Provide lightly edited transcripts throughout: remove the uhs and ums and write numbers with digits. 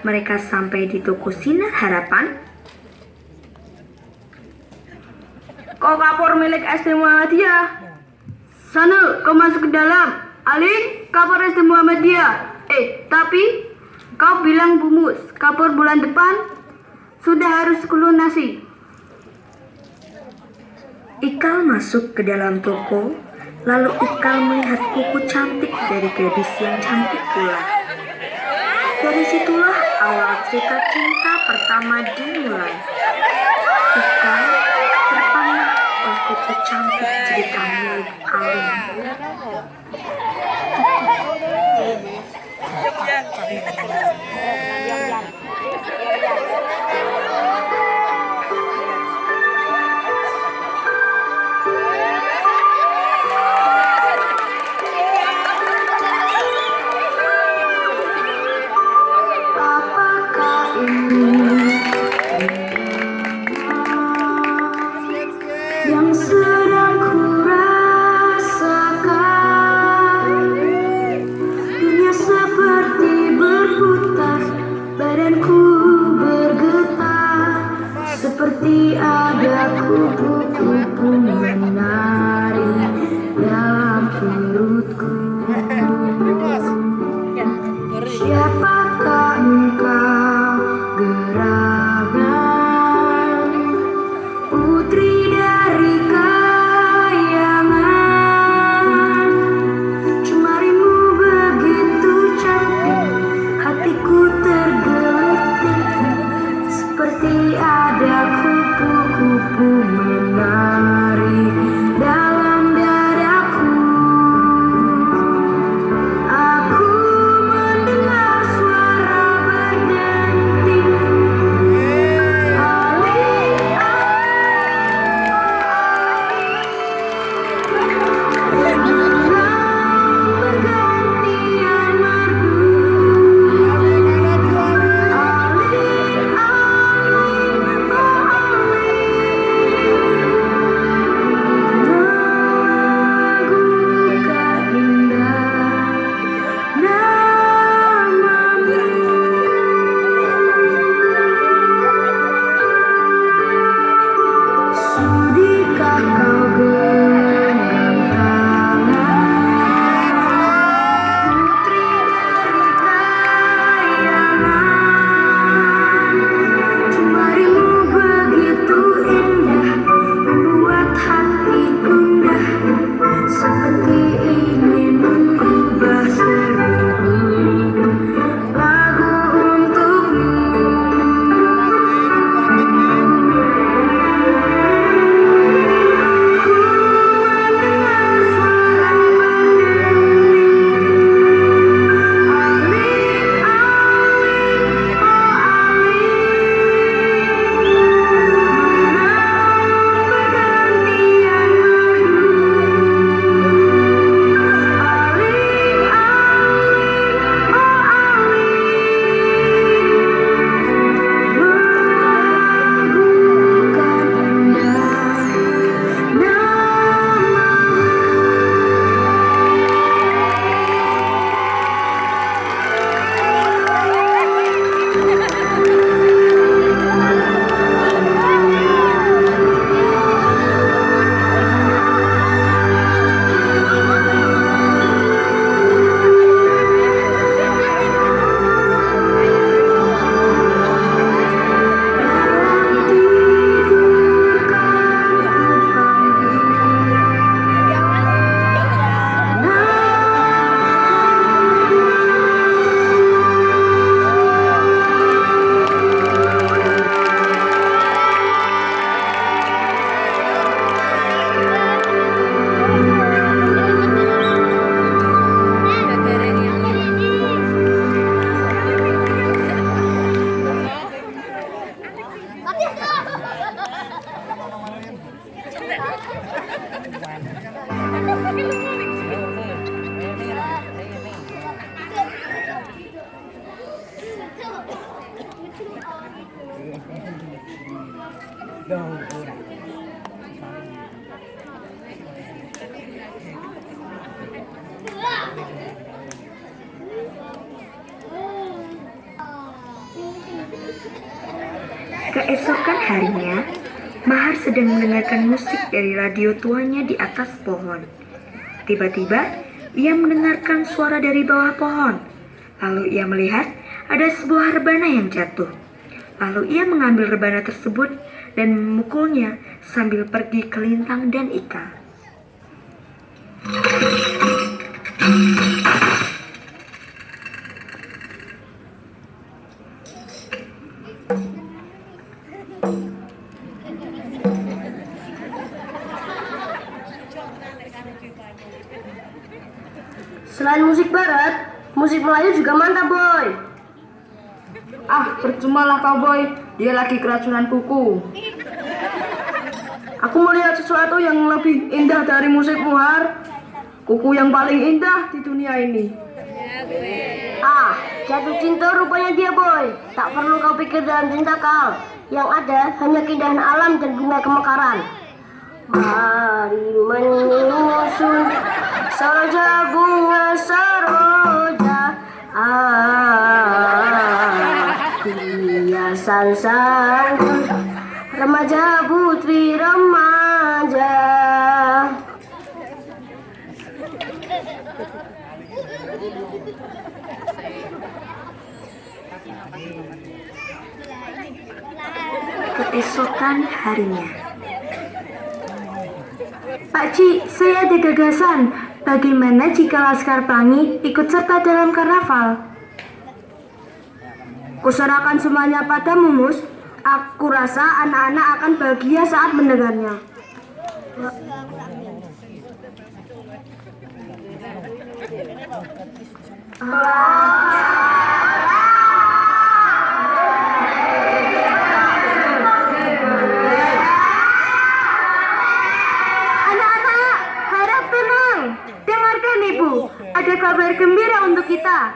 mereka sampai di toko Sinar Harapan. Kau kapur milik SD Muhammadiyah. Sana, kau masuk ke dalam. Alin, kapur SD Muhammadiyah. Tapi kau bilang Bumus, kapur bulan depan sudah harus kulunasi. Ikal masuk ke dalam toko, lalu Ikal melihat kuku cantik dari gadis yang cantik pula. Dari situlah awal cerita cinta pertama dimulai. Ikal terpana oleh kuku cantik cerita milik Alin. Apakah ini yang sedang kurasakan? Dunia seperti berputar, badanku bergetar, seperti ada kupu-kupu menari dalam perutku. Siapakah engkau, gerangan putri dari Keesokan harinya, Mahar sedang mendengarkan musik dari radio tuanya di atas pohon. Tiba-tiba, ia mendengarkan suara dari bawah pohon. Lalu ia melihat ada sebuah rebana yang jatuh. Lalu ia mengambil rebana tersebut dan memukulnya sambil pergi ke Lintang dan Ika. Selain musik barat, musik Melayu juga mantap, boy. Ah, percumalah kau, boy. Dia lagi keracunan kuku. Aku melihat sesuatu yang lebih indah dari musik Muhar. Kuku yang paling indah di dunia ini. Ah, jatuh cinta rupanya dia, boy. Tak perlu kau pikir dalam cinta kau. Yang ada hanya keindahan alam dan bunga kemekaran. Mari menyusun saroja bunga saroja, hiasan santun remaja putri remaja. Keesokan harinya, Pak Ci, saya ada gagasan. Bagaimana jika Laskar Pelangi ikut serta dalam karnaval? Kuserahkan semuanya padamu, Mus. Aku rasa anak-anak akan bahagia saat mendengarnya. Anak-anak, harap tenang. Dengarkan, Ibu. Ada kabar gembira untuk kita.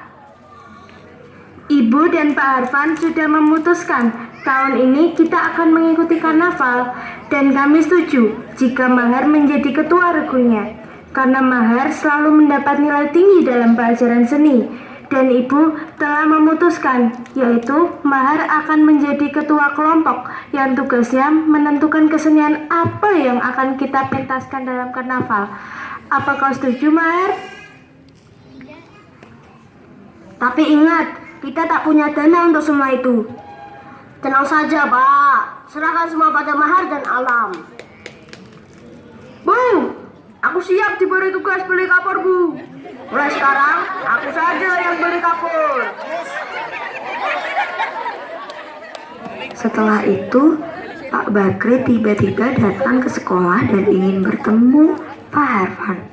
Ibu dan Pak Harfan sudah memutuskan tahun ini kita akan mengikuti karnaval, dan kami setuju jika Mahar menjadi ketua regunya karena Mahar selalu mendapat nilai tinggi dalam pelajaran seni, dan Ibu telah memutuskan yaitu Mahar akan menjadi ketua kelompok yang tugasnya menentukan kesenian apa yang akan kita pentaskan dalam karnaval. Apa kau setuju, Mahar? Tapi ingat, kita tak punya dana untuk semua itu. Tenang saja, Pak. Serahkan semua pada Mahar dan alam. Bu, aku siap diberi tugas beli kapur, Bu. Mulai sekarang, aku saja yang beli kapur. setelah itu Pak Bakri tiba-tiba datang ke sekolah dan ingin bertemu Pak Harfan.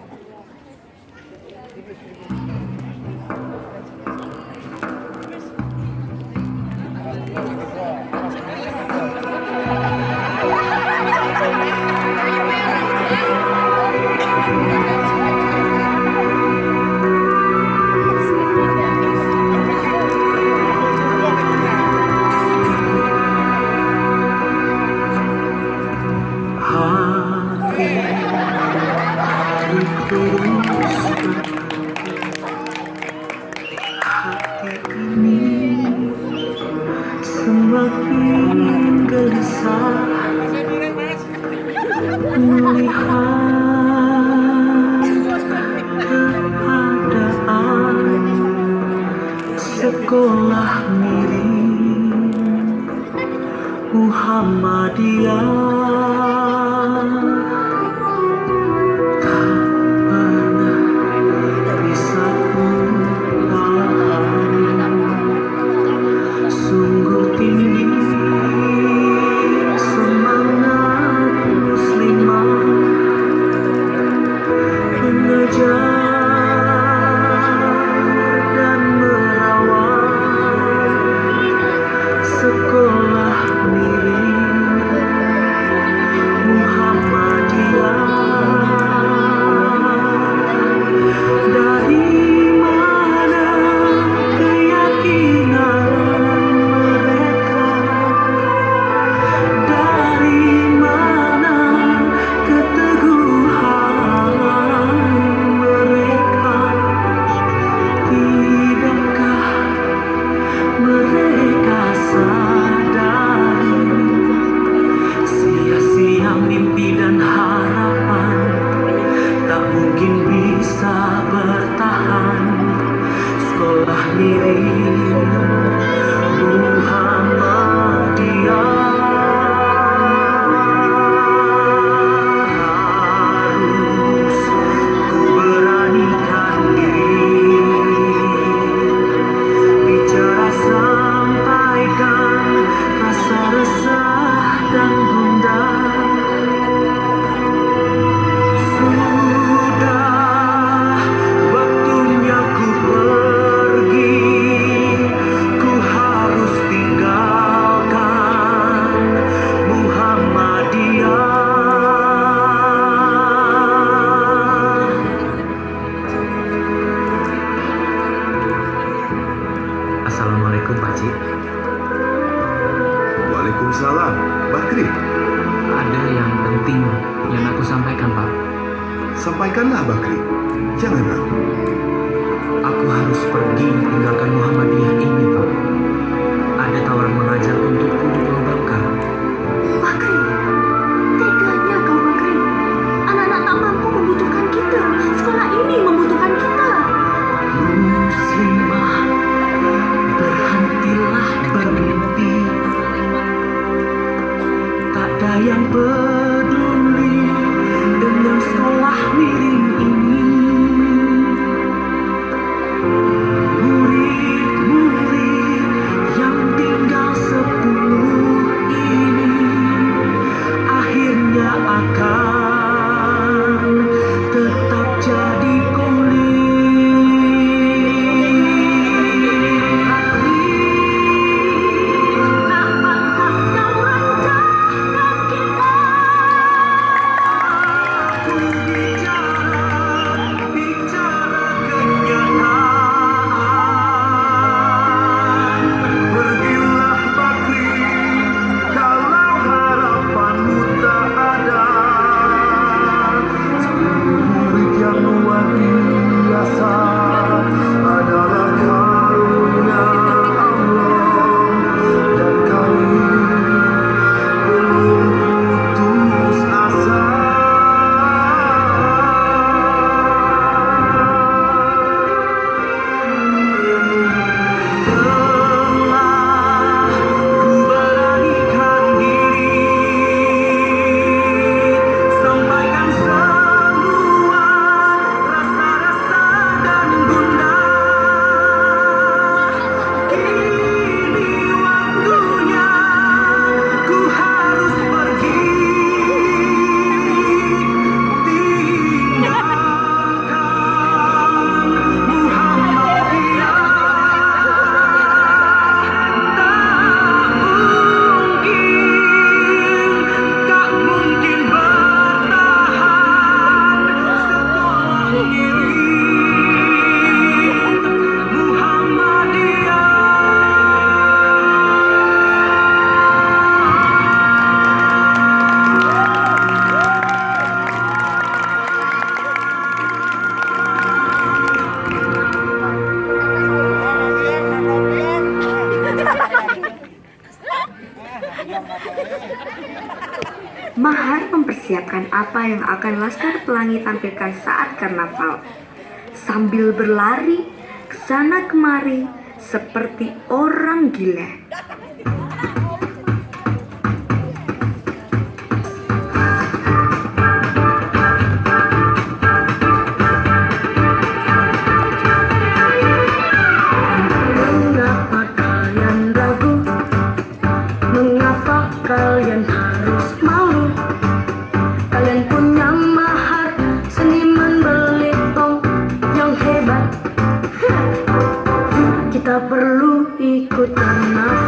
Semakin gelisah melihat keadaan sekolah miring Muhammadiyah tak pernah bisa paham sungguh tinggi semangat muslimah mengejar dan merawat sekolah miring sampaikan, Pak. Sampaikanlah, Bakri. Jangan ragu. Aku harus pergi meninggalkan Muhammadiyah ini, Pak. Ada tawaran mengajar untukku di Pulau Bangka. Bakri, teganya kau Bakri. Anak-anak tak mampu membutuhkan kita. Sekolah ini membutuhkan kita. Muslimah, berhentilah bermimpi. Tak ada yang peduli dengan sekolah miring ini. Murid-murid yang tinggal 10 ini akhirnya akan tetap jadi kuli. Tak pantas kau rendahkan kita. Aku bicara kenyataan. Pergilah, Bakri, kalau harapanmu tak ada. Murid yang luar biasa adalah karunia Allah, dan kami belum putus asa. Telah ku beranikan diri, sampaikan semua rasa-rasa dan gundah. Kini waktunya ku harus pergi, tinggalkan Muhammadiyah. Tak mungkin bertahan sekolah miring Muhammadiyah. Mahar mempersiapkan apa yang akan Laskar Pelangi tampilkan saat karnaval. Sambil berlari ke sana kemari seperti orang gila. Mengapa kalian ragu? Mengapa kalian harus malu? Kalian punya mahar seniman belitong yang hebat. Kita perlu ikut karnaval.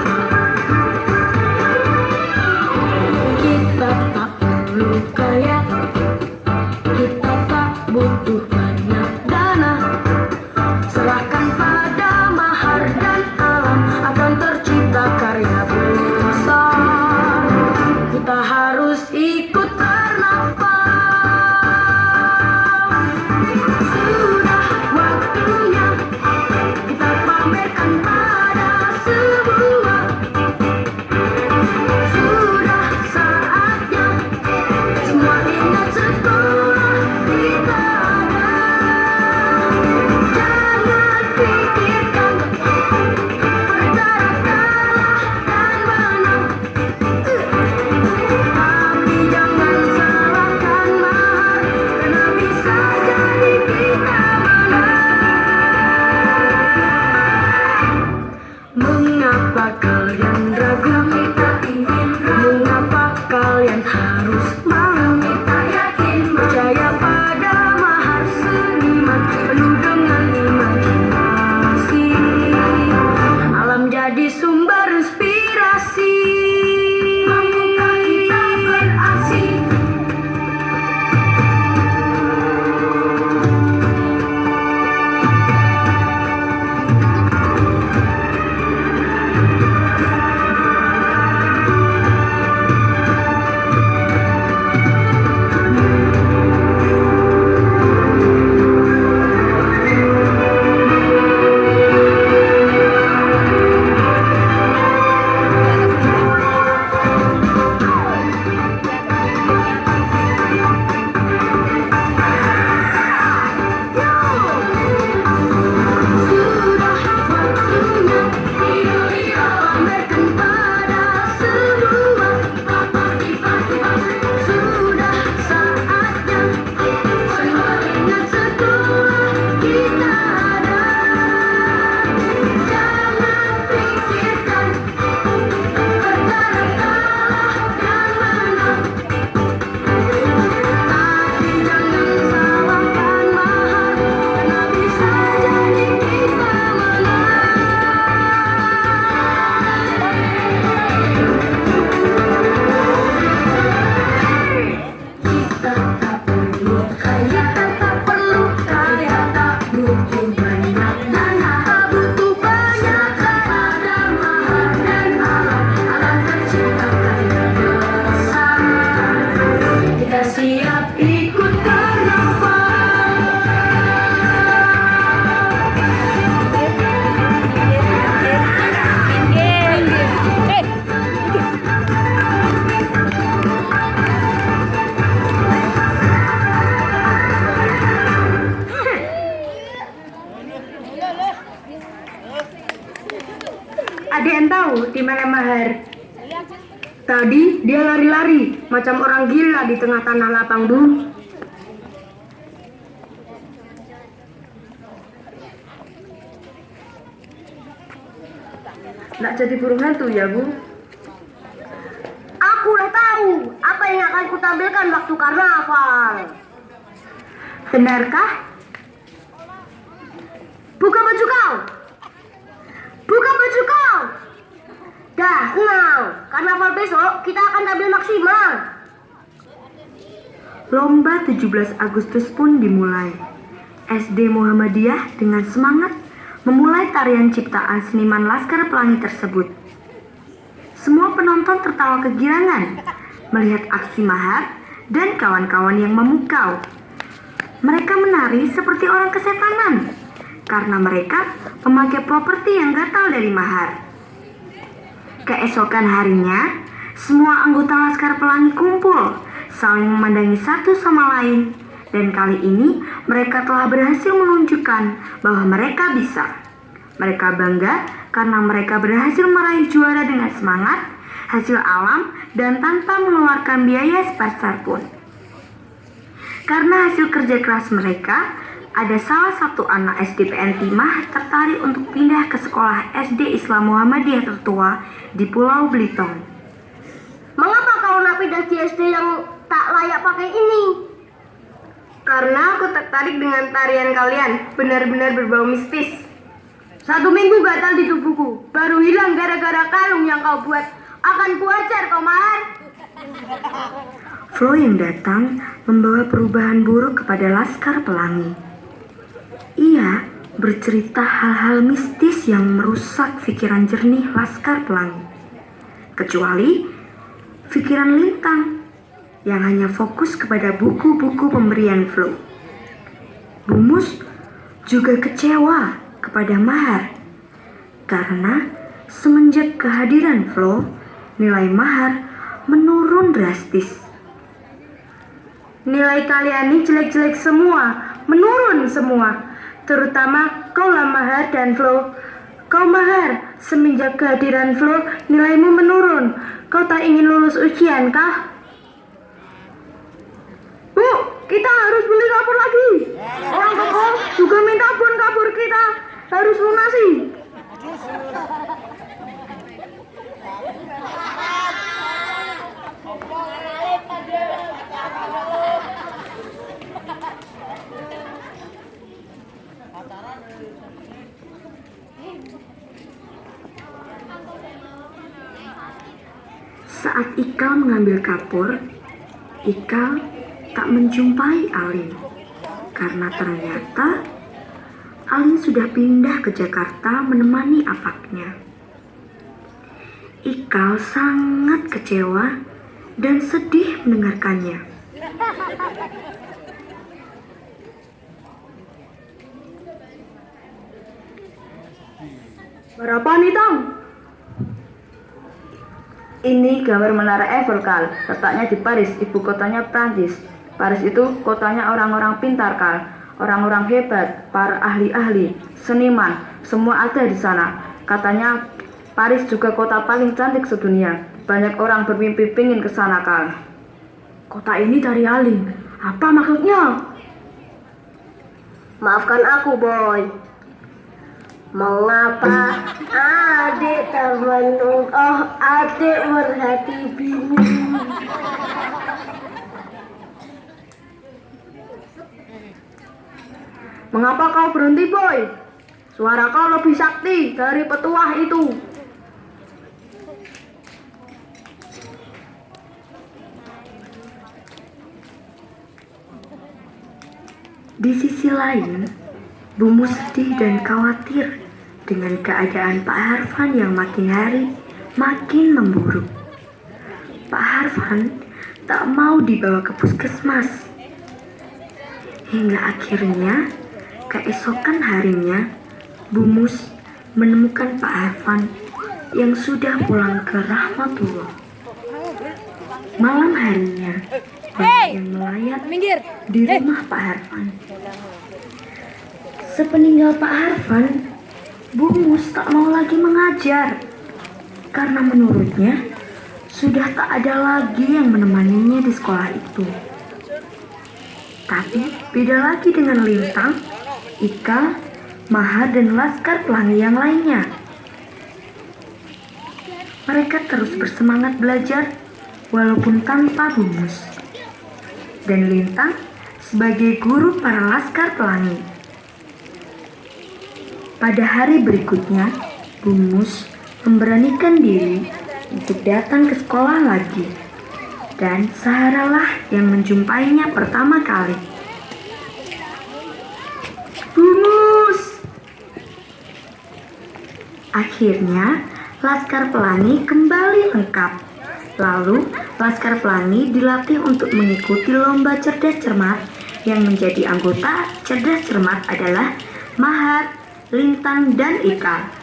tahu di mana Mahar. Tadi dia lari-lari macam orang gila di tengah tanah lapang, Bu. Nak jadi burung hantu ya, Bu? Aku udah tahu apa yang akan kutampilkan waktu karnaval. Benarkah? Buka baju kau. Buka baju kau. Dah, kenal. Karnaval besok kita akan tampil maksimal. Lomba 17 Agustus pun dimulai. SD Muhammadiyah dengan semangat memulai tarian ciptaan seniman Laskar Pelangi tersebut. Semua penonton tertawa kegirangan melihat aksi Mahar dan kawan-kawan yang memukau. Mereka menari seperti orang kesetanan karena mereka memakai properti yang gatal dari Mahar. Keesokan harinya, semua anggota Laskar Pelangi kumpul, saling memandangi satu sama lain, dan kali ini mereka telah berhasil menunjukkan bahwa mereka bisa. Mereka bangga karena mereka berhasil meraih juara dengan semangat, hasil alam, dan tanpa mengeluarkan biaya sepeser pun. Karena hasil kerja keras mereka, ada salah satu anak SDPN Timah tertarik untuk pindah ke sekolah SD Islam Muhammadiyah tertua di Pulau Belitung. Mengapa kau nak pindah di SD yang tak layak pakai ini? Karena aku tertarik dengan tarian kalian, benar-benar berbau mistis. 1 minggu gatal di tubuhku, baru hilang gara-gara kalung yang kau buat. Akan kuajar kau, Mahar. Flo yang datang membawa perubahan buruk kepada Laskar Pelangi. Ia bercerita hal-hal mistis yang merusak pikiran jernih Laskar Pelangi. Kecuali pikiran Lintang yang hanya fokus kepada buku-buku pemberian Flo. Bumus juga kecewa kepada Mahar karena semenjak kehadiran Flo, nilai Mahar menurun drastis. Nilai kalian ini jelek-jelek semua, menurun semua. Terutama kau lah Mahar dan Flo. Kau Mahar, semenjak kehadiran Flo, nilaimu menurun. Kau tak ingin lulus ujian kah? Bu, kita harus beli kapur lagi. Orang toko juga minta bon kapur kita harus lunasi. Saat Ikal mengambil kapur, Ikal tak menjumpai Alin karena ternyata Alin sudah pindah ke Jakarta menemani apaknya. Ikal sangat kecewa dan sedih mendengarkannya. Berapa nih, Tong? Ini gambar Menara Eiffel, Kal. Letaknya di Paris, ibu kotanya Prancis. Paris itu kotanya orang-orang pintar, Kal. Orang-orang hebat, para ahli-ahli, seniman, semua ada di sana. Katanya Paris juga kota paling cantik sedunia. Banyak orang bermimpi pingin ke sana, Kal. Kota ini dari Alin. Apa maksudnya? Maafkan aku, Boy. Mengapa adik tak menung? Oh, adik berhati bingung. Mengapa kau berhenti, Boy? Suara kau lebih sakti dari petuah itu. Di sisi lain, Bumu sedih dan khawatir dengan keadaan Pak Harfan yang makin hari makin memburuk. Pak Harfan tak mau dibawa ke puskesmas. Hingga akhirnya, keesokan harinya, Bumus menemukan Pak Harfan yang sudah pulang ke Rahmatullah. Malam harinya, banyak yang melayat di rumah Pak Harfan. Sepeninggal Pak Harfan, Bumus tak mau lagi mengajar. karena menurutnya sudah tak ada lagi yang menemaninya di sekolah itu. Tapi beda lagi dengan Lintang, Ika, Maha, dan Laskar Pelangi yang lainnya. Mereka terus bersemangat belajar walaupun tanpa Bumus. Dan Lintang sebagai guru para Laskar Pelangi. Pada hari berikutnya, Bumus memberanikan diri untuk datang ke sekolah lagi. Dan Saharalah yang menjumpainya pertama kali. Bumus! Akhirnya, Laskar Pelangi kembali lengkap. Lalu, Laskar Pelangi dilatih untuk mengikuti lomba cerdas cermat yang menjadi anggota cerdas cermat adalah Mahat, Lintang, dan Ika.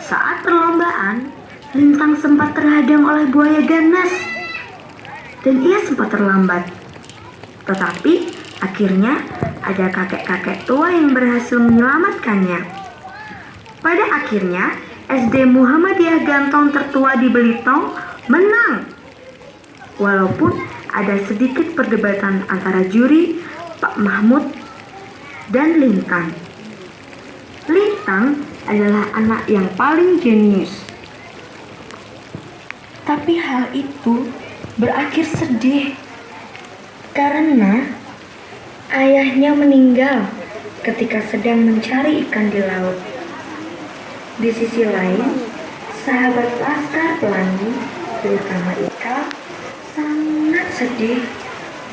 Saat perlombaan, Lintang sempat terhadang oleh buaya ganas dan ia sempat terlambat. Tetapi akhirnya ada kakek-kakek tua yang berhasil menyelamatkannya. Pada akhirnya, SD Muhammadiyah Gantong tertua di Belitung menang. Walaupun ada sedikit perdebatan antara juri, Pak Mahmud, dan Lintang. Lintang adalah anak yang paling jenius. Tapi hal itu berakhir sedih karena ayahnya meninggal ketika sedang mencari ikan di laut. Di sisi lain, sahabat Laskar Pelangi, terutama Ika, sangat sedih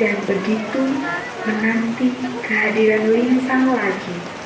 dan begitu menanti kehadiran Lintang lagi.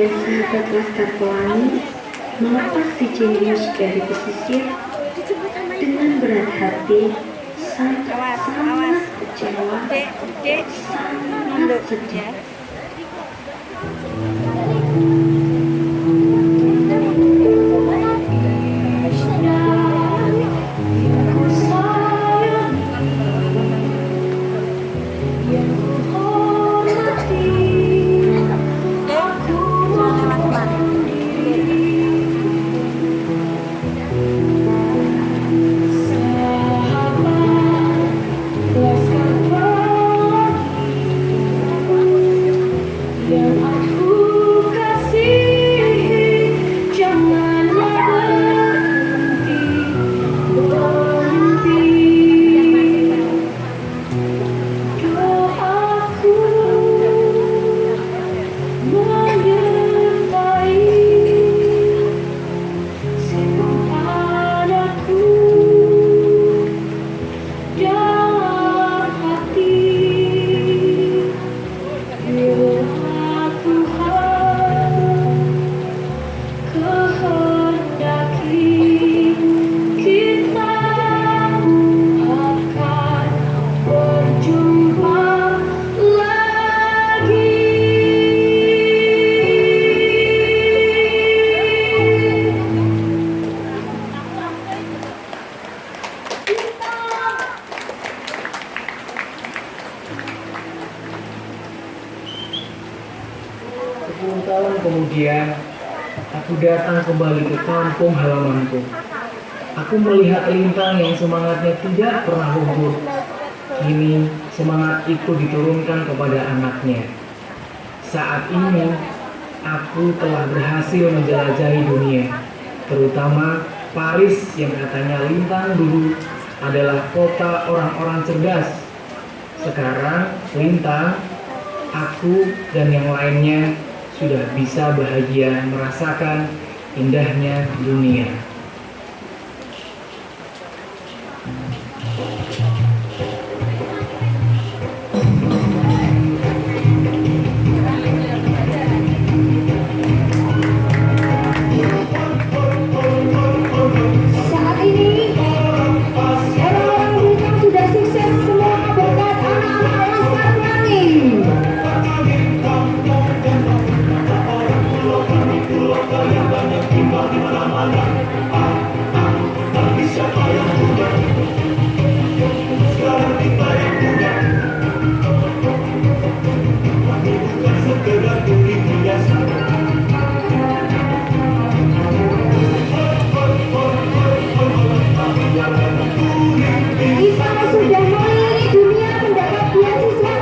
sahabat Laskar Pelangi melepas si jenius dari pesisir dengan berat hati, sangat kecewa, sangat sedih. Tahun kemudian, aku datang kembali ke kampung halamanku. Aku melihat Lintang yang semangatnya tidak pernah luntur. Kini semangat itu diturunkan kepada anaknya. Saat ini, aku telah berhasil menjelajahi dunia, terutama Paris yang katanya Lintang dulu adalah kota orang-orang cerdas. Sekarang Lintang, aku, dan yang lainnya sudah bisa bahagia merasakan indahnya dunia.